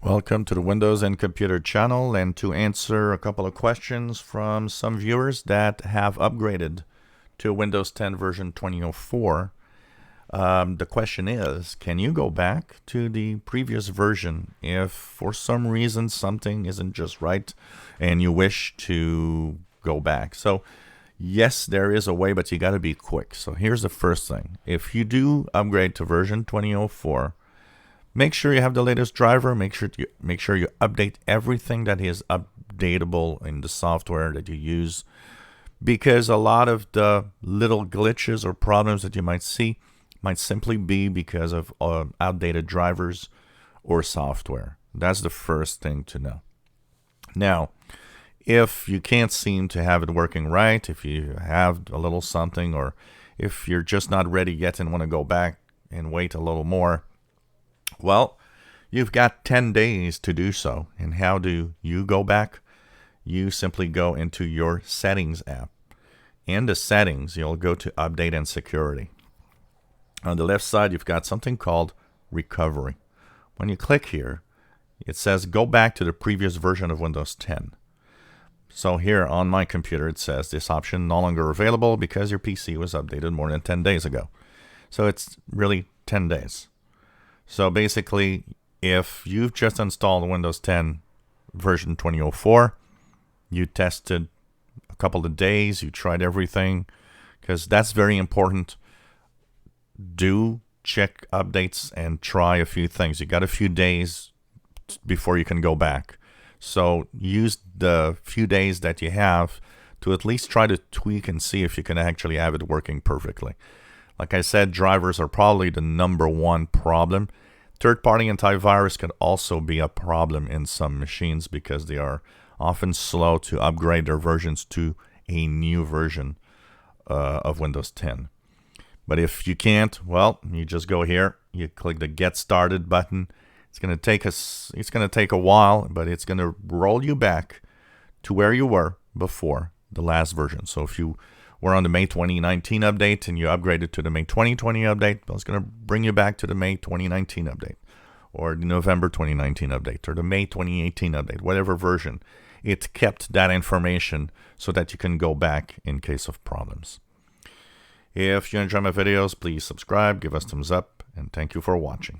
Welcome to the Windows and Computer channel, and to answer a couple of questions from some viewers that have upgraded to Windows 10 version 2004. The question is, can you go back to the previous version if for some reason something isn't just right and you wish to go back? So yes, there is a way, but you got to be quick. So here's the first thing. If you do upgrade to version 2004, make sure you have the latest driver. Make sure you update everything that is updatable in the software that you use, because a lot of the little glitches or problems that you might see might simply be because of outdated drivers or software. That's the first thing to know. Now, if you can't seem to have it working right, if you have a little something, or if you're just not ready yet and want to go back and wait a little more, well, you've got 10 days to do so. And how do you go back? You simply go into your Settings app. In the Settings, you'll go to Update and Security. On the left side, you've got something called Recovery. When you click here, it says go back to the previous version of Windows 10. So here on my computer, it says this option no longer available because your PC was updated more than 10 days ago. So it's really 10 days. So basically, if you've just installed Windows 10 version 2004, you tested a couple of days, you tried everything, because that's very important. Do check updates and try a few things. You got a few days before you can go back. So use the few days that you have to at least try to tweak and see if you can actually have it working perfectly. Like I said, drivers are probably the #1 problem. Third-party antivirus can also be a problem in some machines because they are often slow to upgrade their versions to a new version of Windows 10. But if you can't, well, you just go here, you click the Get Started button. It's going to take a while, but it's going to roll you back to where you were before the last version. So if you were on the May 2019 update and you upgraded to the May 2020 update, well, it's going to bring you back to the May 2019 update, or the November 2019 update, or the May 2018 update, whatever version. It kept that information so that you can go back in case of problems. If you enjoy my videos, please subscribe, give us thumbs up, and thank you for watching.